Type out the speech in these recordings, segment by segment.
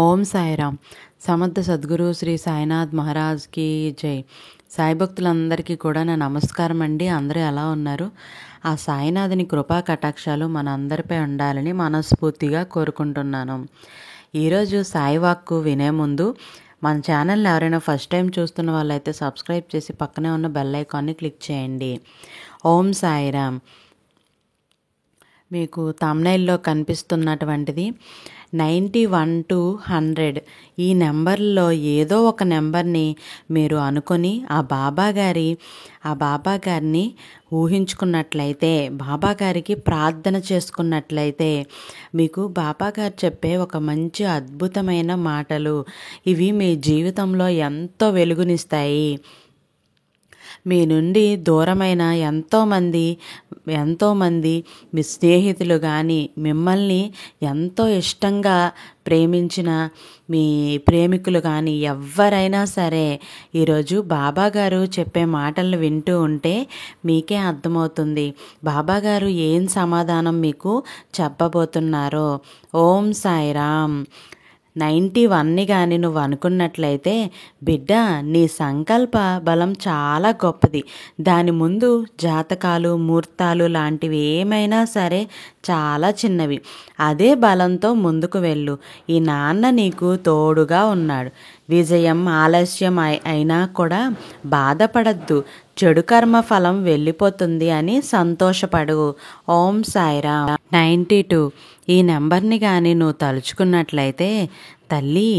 ఓం సాయిరామ్. సమర్థ సద్గురు శ్రీ సాయినాథ్ మహారాజ్కి జై. సాయి భక్తులందరికీ కూడా నా నమస్కారం అండి. అందరూ ఎలా ఉన్నారు? ఆ సాయినాథుని కృపా కటాక్షాలు మన అందరిపై ఉండాలని మనస్ఫూర్తిగా కోరుకుంటున్నాను. ఈరోజు సాయి వాక్కు వినే ముందు మన ఛానల్ని ఎవరైనా ఫస్ట్ టైం చూస్తున్న వాళ్ళైతే సబ్స్క్రైబ్ చేసి పక్కనే ఉన్న బెల్ ఐకాన్ని క్లిక్ చేయండి. ఓం సాయిరామ్. మీకు థంబ్నెయిల్లో కనిపిస్తున్నటువంటిది 91 to 100 ఈ నెంబర్లో ఏదో ఒక నెంబర్ని మీరు అనుకొని ఆ బాబా గారిని ఊహించుకున్నట్లయితే, బాబా గారికి ప్రార్థన చేసుకున్నట్లయితే మీకు బాబా గారు చెప్పే ఒక మంచి అద్భుతమైన మాటలు ఇవి మీ జీవితంలో ఎంతో వెలుగునిస్తాయి. మీ నుండి దూరమైన ఎంతోమంది మీ స్నేహితులు కానీ, మిమ్మల్ని ఎంతో ఇష్టంగా ప్రేమించిన మీ ప్రేమికులు కానీ ఎవరైనా సరే ఈరోజు బాబాగారు చెప్పే మాటలను వింటూ ఉంటే మీకే అర్థమవుతుంది బాబాగారు ఏం సమాధానం మీకు చెప్పబోతున్నారో. ఓం సాయిరామ్. 91ని కానీ నువ్వు అనుకున్నట్లయితే, బిడ్డ నీ సంకల్ప బలం చాలా గొప్పది. దాని ముందు జాతకాలు, ముహూర్తాలు లాంటివి ఏమైనా సరే చాలా చిన్నవి. అదే బలంతో ముందుకు వెళ్ళు. ఈ నాన్న నీకు తోడుగా ఉన్నాడు. విజయం ఆలస్యం అయినా కూడా బాధపడద్దు. చెడు కర్మ ఫలం వెళ్ళిపోతుంది అని సంతోషపడు. ఓం సాయిరామ్. 92 ఈ నెంబర్ని కానీ నువ్వు తలుచుకున్నట్లయితే, తల్లి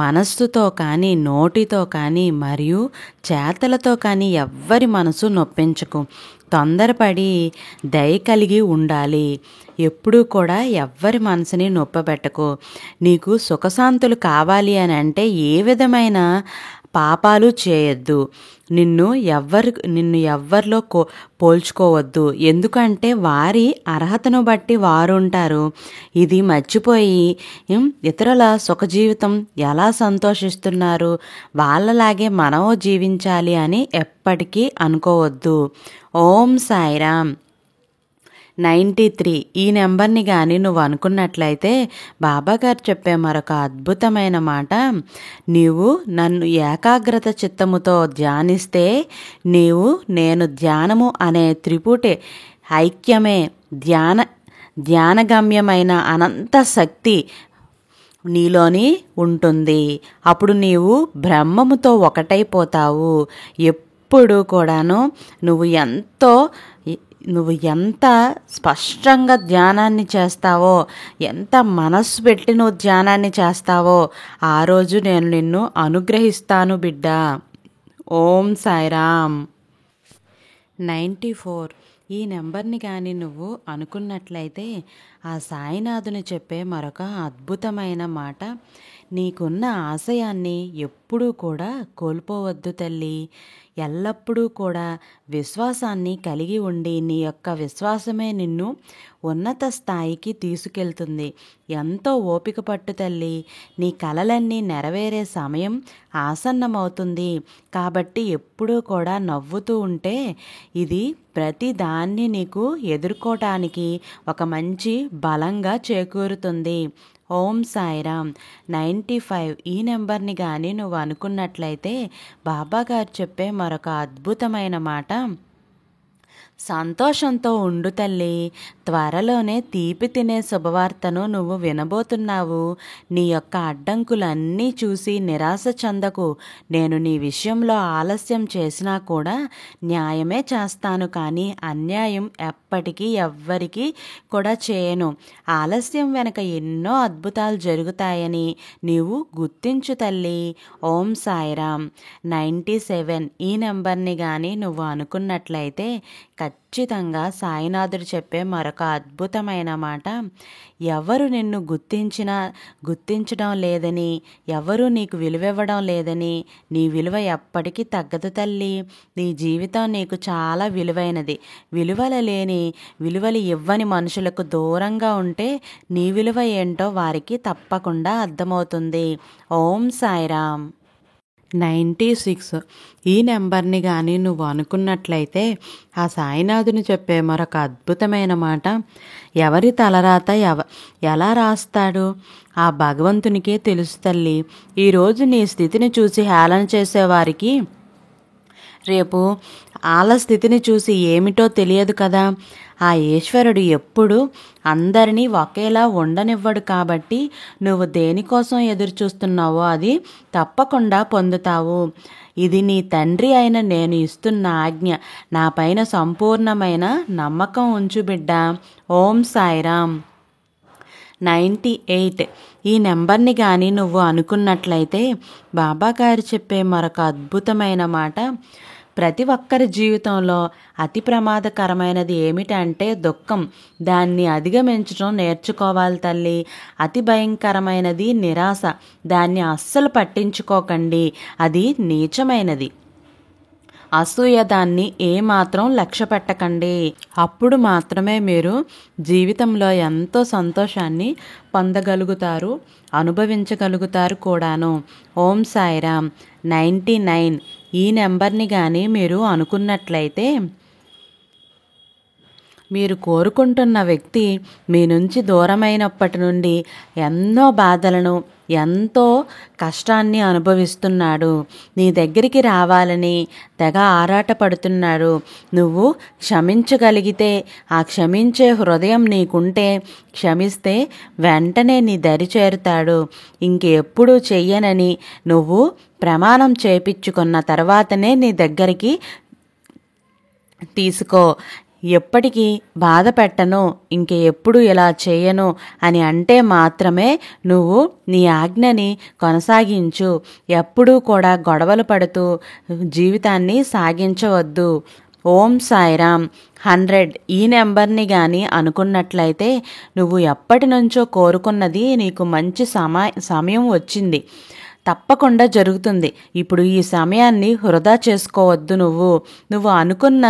మనస్సుతో కానీ, నోటితో కానీ మరియు చేతలతో కానీ ఎవ్వరి మనసు నొప్పించకు. తొందరపడి దయ కలిగి ఉండాలి. ఎప్పుడూ కూడా ఎవ్వరి మనసుని నొప్పబెట్టకు. నీకు సుఖశాంతులు కావాలి అని అంటే ఏ విధమైన పాపాలు చేయొద్దు. నిన్ను ఎవ్వరిలో పోల్చుకోవద్దు. ఎందుకంటే వారి అర్హతను బట్టి వారు ఉంటారు. ఇది మర్చిపోయి ఇతరుల సుఖ జీవితం ఎలా సంతోషిస్తున్నారు వాళ్ళలాగే మనము జీవించాలి అని ఎప్పటికీ అనుకోవద్దు. ఓం సాయిరామ్. 93 ఈ నెంబర్ని కానీ నువ్వు అనుకున్నట్లయితే బాబాగారు చెప్పే మరొక అద్భుతమైన మాట, నీవు నన్ను ఏకాగ్రత చిత్తముతో ధ్యానిస్తే నేను ధ్యానము అనే త్రిపుటి ఐక్యమే ధ్యానగమ్యమైన అనంత శక్తి నీలోని ఉంటుంది. అప్పుడు నీవు బ్రహ్మముతో ఒకటైపోతావు. ఎప్పుడు కూడాను నువ్వు ఎంత స్పష్టంగా ధ్యానాన్ని చేస్తావో, ఎంత మనస్సు పెట్టి నువ్వు ధ్యానాన్ని చేస్తావో ఆ రోజు నేను నిన్ను అనుగ్రహిస్తాను బిడ్డ. ఓం సాయిరామ్. 94 ఈ నెంబర్ని కానీ నువ్వు అనుకున్నట్లయితే ఆ సాయినాథుని చెప్పే మరొక అద్భుతమైన మాట, నీకున్న ఆశయాన్ని ఎప్పుడూ కూడా కోల్పోవద్దు తల్లి. ఎల్లప్పుడూ కూడా విశ్వాసాన్ని కలిగి ఉండి నీ యొక్క విశ్వాసమే నిన్ను ఉన్నత స్థాయికి తీసుకెళ్తుంది. ఎంతో ఓపిక పట్టు తల్లి. నీ కలలన్నీ నెరవేరే సమయం ఆసన్నమవుతుంది. కాబట్టి ఎప్పుడూ కూడా నవ్వుతూ ఉంటే ఇది ప్రతి దాన్ని నీకు ఎదుర్కోవటానికి ఒక మంచి బలంగా చేకూరుతుంది. ఓం సాయిరామ్. 95 ఈ నెంబర్ని కానీ నువ్వు అనుకున్నట్లయితే బాబాగారు చెప్పే మరొక అద్భుతమైన మాట, సంతోషంతో ఉండు తల్లి. త్వరలోనే తీపి తినే శుభవార్తను నువ్వు వినబోతున్నావు. నీ యొక్క అడ్డంకులన్నీ చూసి నిరాశ చెందకు. నేను నీ విషయంలో ఆలస్యం చేసినా కూడా న్యాయమే చేస్తాను, కానీ అన్యాయం ఎప్పటికీ ఎవ్వరికీ కూడా చేయను. ఆలస్యం వెనక ఎన్నో అద్భుతాలు జరుగుతాయని నీవు గుర్తించు తల్లి. ఓం సాయిరామ్. 97 ఈ నెంబర్ని కానీ నువ్వు అనుకున్నట్లయితే ఖచ్చితంగా సాయినాథుడు చెప్పే మరొక అద్భుతమైన మాట, ఎవరు నిన్ను గుర్తించడం లేదని, ఎవరు నీకు విలువివ్వడం లేదని నీ విలువ ఎప్పటికీ తగ్గదు తల్లి. నీ జీవితం నీకు చాలా విలువైనది. విలువలు ఇవ్వని మనుషులకు దూరంగా ఉంటే నీ విలువ ఏంటో వారికి తప్పకుండా అర్థమవుతుంది. ఓం సాయిరామ్. 96. ఈ నెంబర్ని కానీ నువ్వు అనుకున్నట్లయితే ఆ సాయినాథుని చెప్పే మరొక అద్భుతమైన మాట, ఎవరి తలరాత ఎలా రాస్తాడు ఆ భగవంతునికే తెలుసు తల్లి. ఈరోజు నీ స్థితిని చూసి హేళన చేసేవారికి రేపు వాళ్ళ స్థితిని చూసి ఏమిటో తెలియదు కదా. ఆ ఈశ్వరుడు ఎప్పుడు అందరినీ ఒకేలా ఉండనివ్వడు. కాబట్టి నువ్వు దేనికోసం ఎదురు చూస్తున్నావో అది తప్పకుండా పొందుతావు. ఇది నీ తండ్రి అయిన నేను ఇస్తున్న ఆజ్ఞ. నా పైన సంపూర్ణమైన నమ్మకం ఉంచు బిడ్డ. ఓం సాయిరామ్. 98. ఈ నెంబర్ని కానీ నువ్వు అనుకున్నట్లయితే బాబాగారు చెప్పే మరొక అద్భుతమైన మాట, ప్రతి ఒక్కరి జీవితంలో అతి ప్రమాదకరమైనది ఏమిటంటే దుఃఖం. దాన్ని అధిగమించడం నేర్చుకోవాలి తల్లి. అతి భయంకరమైనది నిరాశ. దాన్ని అస్సలు పట్టించుకోకండి, అది నీచమైనది. అసూయ దాన్ని ఏమాత్రం లక్ష్య పెట్టకండి. అప్పుడు మాత్రమే మీరు జీవితంలో ఎంతో సంతోషాన్ని పొందగలుగుతారు, అనుభవించగలుగుతారు కూడాను. ఓం సాయిరామ్. 99. ఈ నెంబర్ని కానీ మీరు అనుకున్నట్లయితే మీరు కోరుకుంటున్న వ్యక్తి మీ నుంచి దూరమైనప్పటి నుండి ఎన్నో బాధలను, ఎంతో కష్టాన్ని అనుభవిస్తున్నాడు. నీ దగ్గరికి రావాలని తెగ ఆరాటపడుతున్నాడు. నువ్వు క్షమించగలిగితే, ఆ క్షమించే హృదయం నీకుంటే, క్షమిస్తే వెంటనే నీ దరి చేరుతాడు. ఇంకెప్పుడు చెయ్యనని నువ్వు ప్రమాణం చేపించుకున్న తర్వాతనే నీ దగ్గరికి తీసుకో. ఎప్పటికీ బాధ పెట్టను, ఇంక ఎప్పుడు ఇలా చేయను అని అంటే మాత్రమే నువ్వు నీ ఆజ్ఞని కొనసాగించు. ఎప్పుడూ కూడా గొడవలు పడుతూ జీవితాన్ని సాగించవద్దు. ఓం సాయిరామ్. 100. ఈ నెంబర్ని కానీ అనుకున్నట్లయితే నువ్వు ఎప్పటి నుంచో కోరుకున్నది నీకు మంచి సమయం వచ్చింది, తప్పకుండా జరుగుతుంది. ఇప్పుడు ఈ సమయాన్ని వృధా చేసుకోవద్దు. నువ్వు అనుకున్న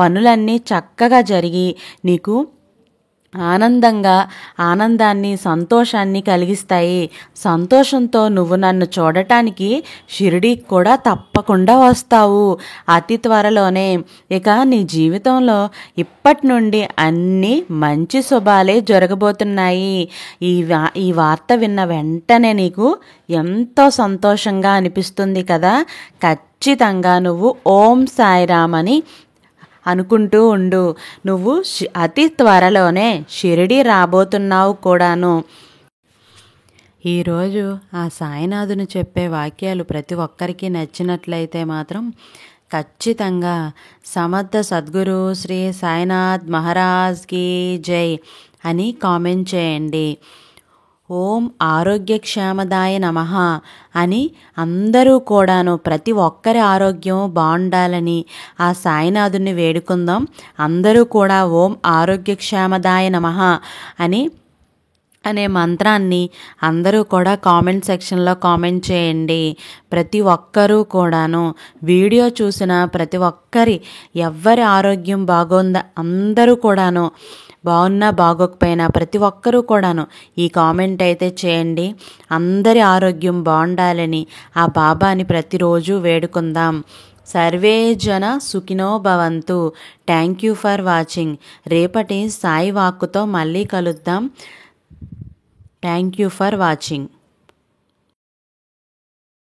పనులన్నీ చక్కగా జరిగి నీకు ఆనందాన్ని, సంతోషాన్ని కలిగిస్తాయి. సంతోషంతో నువ్వు నన్ను చూడటానికి షిరిడీకి కూడా తప్పకుండా వస్తావు అతి త్వరలోనే. ఇక నీ జీవితంలో ఇప్పటి నుండి అన్ని మంచి శుభాలే జరగబోతున్నాయి. ఈ వార్త విన్న వెంటనే నీకు ఎంతో సంతోషంగా అనిపిస్తుంది కదా. ఖచ్చితంగా నువ్వు ఓం సాయిరామ్ అని అనుకుంటూ ఉండు. నువ్వు అతి త్వరలోనే షిరిడి రాబోతున్నావు కూడాను. ఈరోజు ఆ సాయినాథుని చెప్పే వాక్యాలు ప్రతి ఒక్కరికి నచ్చినట్లయితే మాత్రం ఖచ్చితంగా సమర్థ సద్గురు శ్రీ సాయినాథ్ మహారాజ్కి జై అని కామెంట్ చేయండి. ఓం ఆరోగ్యక్షేమదాయ నమః అని అందరూ కూడాను ప్రతి ఒక్కరి ఆరోగ్యం బాగుండాలని ఆ సాయినాథుని వేడుకుందాం. అందరూ కూడా ఓం ఆరోగ్యక్షేమదాయ నమః అనే మంత్రాన్ని అందరూ కూడా కామెంట్ సెక్షన్లో కామెంట్ చేయండి. ప్రతి ఒక్కరూ కూడాను వీడియో చూసిన ప్రతి ఒక్కరి ఎవ్వరి ఆరోగ్యం బాగుందా అందరూ కూడాను, బాగున్నా బాగోకపోయినా ప్రతి ఒక్కరూ కూడాను ఈ కామెంట్ అయితే చేయండి. అందరి ఆరోగ్యం బాగుండాలని ఆ బాబాని ప్రతిరోజు వేడుకుందాం. సర్వే జన సుఖినో భవంతు. Thank you for watching. రేపటి సాయి వాక్కుతో మళ్ళీ కలుద్దాం. Thank you for watching.